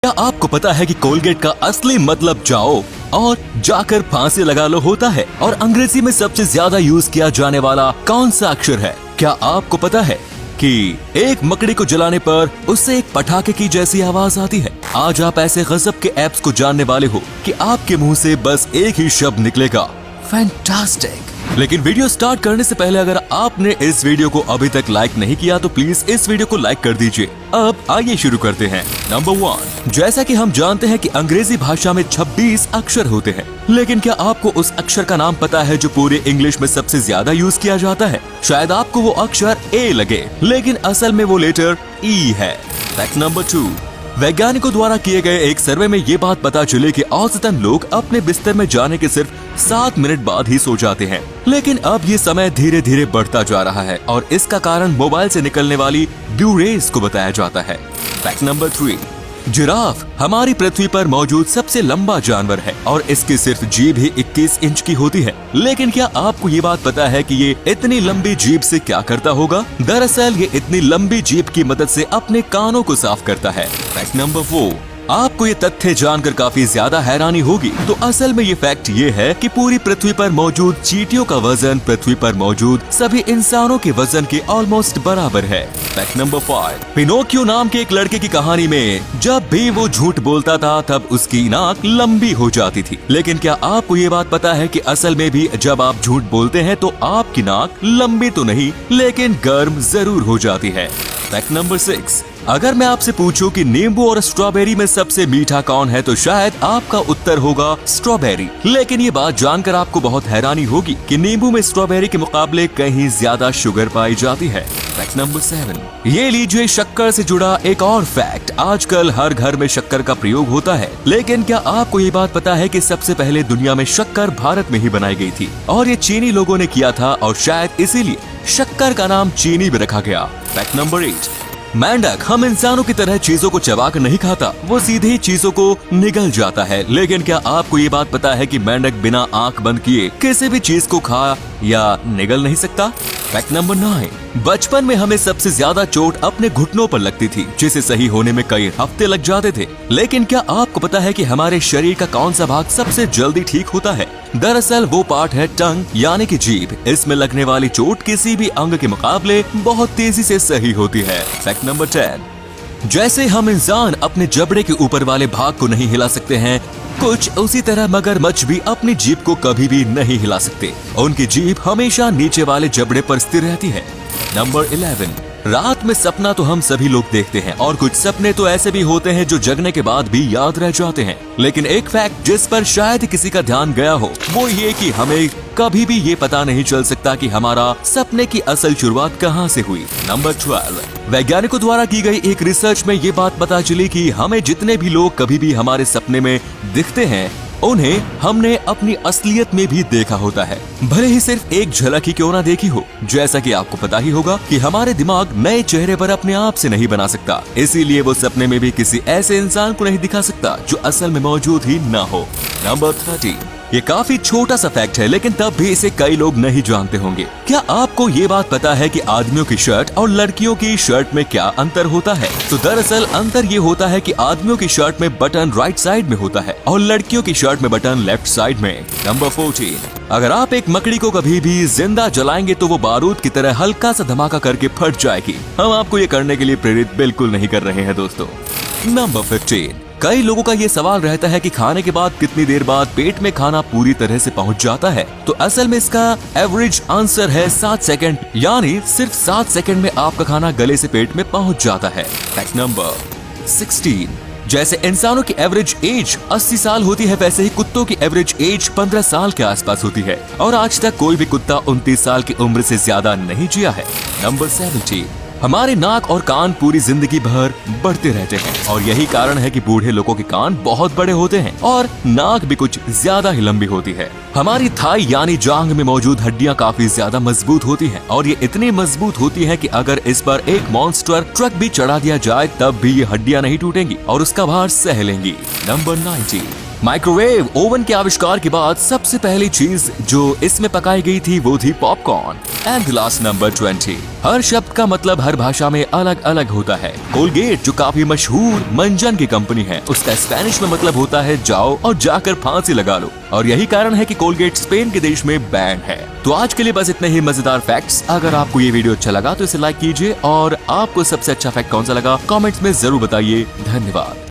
क्या आपको पता है कि कोलगेट का असली मतलब जाओ और जाकर फांसी लगा लो होता है? और अंग्रेजी में सबसे ज्यादा यूज किया जाने वाला कौन सा अक्षर है? क्या आपको पता है कि एक मकड़ी को जलाने पर उससे एक पटाखे की जैसी आवाज आती है? आज आप ऐसे गजब के ऐप्स को जानने वाले हो कि आपके मुंह से बस एक ही शब्द निकलेगा, फैंटास्टिक। लेकिन वीडियो स्टार्ट करने से पहले अगर आपने इस वीडियो को अभी तक लाइक नहीं किया तो प्लीज इस वीडियो को लाइक कर दीजिए। अब आइए शुरू करते हैं। नंबर 1, जैसा कि हम जानते हैं कि अंग्रेजी भाषा में 26 अक्षर होते हैं, लेकिन क्या आपको उस अक्षर का नाम पता है जो पूरे इंग्लिश में सबसे ज्यादा यूज किया जाता है? शायद आपको वो अक्षर ए लगे, लेकिन असल में वो लेटर ई है। फैक्ट नंबर 2, वैज्ञानिकों द्वारा किए गए एक सर्वे में ये बात पता चली कि औसतन लोग अपने बिस्तर में जाने के सिर्फ 7 मिनट बाद ही सो जाते हैं, लेकिन अब ये समय धीरे धीरे बढ़ता जा रहा है और इसका कारण मोबाइल से निकलने वाली ब्लू रेज को बताया जाता है। फैक्ट नंबर 3, जिराफ हमारी पृथ्वी पर मौजूद सबसे लंबा जानवर है और इसकी सिर्फ जीभ ही 21 इंच की होती है, लेकिन क्या आपको ये बात पता है कि ये इतनी लंबी जीभ से क्या करता होगा? दरअसल ये इतनी लंबी जीभ की मदद से अपने कानों को साफ करता है। फैक्ट नंबर 4, आपको ये तथ्य जानकर काफी ज्यादा हैरानी होगी, तो असल में ये फैक्ट ये है कि पूरी पृथ्वी पर मौजूद चींटियों का वजन पृथ्वी पर मौजूद सभी इंसानों के वजन के ऑलमोस्ट बराबर है। फैक्ट नंबर 5, पिनोकियो नाम के एक लड़के की कहानी में जब भी वो झूठ बोलता था तब उसकी नाक लंबी हो जाती थी, लेकिन क्या आपको ये बात पता है कि असल में भी जब आप झूठ बोलते हैं तो आपकी नाक लंबी तो नहीं लेकिन गर्म जरूर हो जाती है। फैक्ट नंबर 6, अगर मैं आपसे पूछूं कि नींबू और स्ट्रॉबेरी में सबसे मीठा कौन है तो शायद आपका उत्तर होगा स्ट्रॉबेरी, लेकिन ये बात जानकर आपको बहुत हैरानी होगी कि नींबू में स्ट्रॉबेरी के मुकाबले कहीं ज्यादा शुगर पाई जाती है। फैक्ट नंबर 7, ये लीजिए शक्कर से जुड़ा एक और फैक्ट। आजकल हर घर में शक्कर का प्रयोग होता है, लेकिन क्या आपको ये बात पता है कि सबसे पहले दुनिया में शक्कर भारत में ही बनाई गई थी और ये चीनी लोगों ने किया था और शायद इसीलिए शक्कर का नाम चीनी भी रखा गया। फैक्ट नंबर 8, मेंढक हम इंसानों की तरह चीजों को चबाकर नहीं खाता, वो सीधे ही चीजों को निगल जाता है, लेकिन क्या आपको ये बात पता है कि मेंढक बिना आंख बंद किए किसी भी चीज को खा या निगल नहीं सकता? फैक्ट नंबर 9, बचपन में हमें सबसे ज्यादा चोट अपने घुटनों पर लगती थी, जिसे सही होने में कई हफ्ते लग जाते थे, लेकिन क्या आपको पता है कि हमारे शरीर का कौन सा भाग सबसे जल्दी ठीक होता है? दरअसल वो पार्ट है टंग यानी कि जीभ। इसमें लगने वाली चोट किसी भी अंग के मुकाबले बहुत तेजी से सही होती है। फैक्ट नंबर 10, जैसे हम इंसान अपने जबड़े के ऊपर वाले भाग को नहीं हिला सकते हैं, कुछ उसी तरह मगरमच्छ भी अपनी जीभ को कभी भी नहीं हिला सकते। उनकी जीभ हमेशा नीचे वाले जबड़े पर स्थिर रहती है। नंबर 11, रात में सपना तो हम सभी लोग देखते हैं और कुछ सपने तो ऐसे भी होते हैं जो जगने के बाद भी याद रह जाते हैं, लेकिन एक फैक्ट जिस पर शायद किसी का ध्यान गया हो वो ये कि हमें कभी भी ये पता नहीं चल सकता कि हमारा सपने की असल शुरुआत कहाँ से हुई। नंबर 12, वैज्ञानिकों द्वारा की गई एक रिसर्च में ये बात पता चली कि हमें जितने भी लोग कभी भी हमारे सपने में दिखते हैं उन्हें हमने अपनी असलियत में भी देखा होता है, भले ही सिर्फ एक झलक ही क्यों ना देखी हो। जैसा कि आपको पता ही होगा कि हमारे दिमाग नए चेहरे पर अपने आप से नहीं बना सकता, इसीलिए वो सपने में भी किसी ऐसे इंसान को नहीं दिखा सकता जो असल में मौजूद ही ना हो। नंबर 13, ये काफी छोटा सा फैक्ट है लेकिन तब भी इसे कई लोग नहीं जानते होंगे। क्या आपको ये बात पता है कि आदमियों की शर्ट और लड़कियों की शर्ट में क्या अंतर होता है? तो दरअसल अंतर ये होता है कि आदमियों की शर्ट में बटन राइट साइड में होता है और लड़कियों की शर्ट में बटन लेफ्ट साइड में। नंबर 14, अगर आप एक मकड़ी को कभी भी जिंदा जलाएंगे तो वो बारूद की तरह हल्का सा धमाका करके फट जाएगी। हम आपको ये करने के लिए प्रेरित बिल्कुल नहीं कर रहे हैं दोस्तों। नंबर 15, कई लोगों का ये सवाल रहता है कि खाने के बाद कितनी देर बाद पेट में खाना पूरी तरह से पहुंच जाता है, तो असल में इसका एवरेज आंसर है 7 सेकंड, यानी सिर्फ 7 सेकंड में आपका खाना गले से पेट में पहुंच जाता है। फैक्ट नंबर 16, जैसे इंसानों की एवरेज एज 80 साल होती है वैसे ही कुत्तों की एवरेज एज 15 साल के आसपास होती है और आज तक कोई भी कुत्ता 29 साल की उम्र से ज्यादा नहीं जिया है। नंबर 17, हमारे नाक और कान पूरी जिंदगी भर बढ़ते रहते हैं और यही कारण है कि बूढ़े लोगों के कान बहुत बड़े होते हैं और नाक भी कुछ ज्यादा ही लंबी होती है। हमारी थाई यानी जांघ में मौजूद हड्डियां काफी ज्यादा मजबूत होती हैं और ये इतनी मजबूत होती हैं कि अगर इस पर एक मॉन्स्टर ट्रक भी चढ़ा दिया जाए तब भी ये हड्डियां नहीं टूटेंगी और उसका भार सह लेंगी। नंबर 19, माइक्रोवेव ओवन के आविष्कार के बाद सबसे पहली चीज जो इसमें पकाई गई थी वो थी पॉपकॉर्न। And last number 20। हर शब्द का मतलब हर भाषा में अलग अलग होता है। कोलगेट जो काफी मशहूर मंजन की कंपनी है, उसका स्पेनिश में मतलब होता है जाओ और जाकर फांसी लगा लो, और यही कारण है कि कोलगेट स्पेन के देश में बैन है। तो आज के लिए बस इतने ही मजेदार फैक्ट्स। अगर आपको ये वीडियो अच्छा लगा तो इसे लाइक कीजिए, और आपको सबसे अच्छा फैक्ट कौन सा लगा कमेंट्स में जरूर बताइए। धन्यवाद।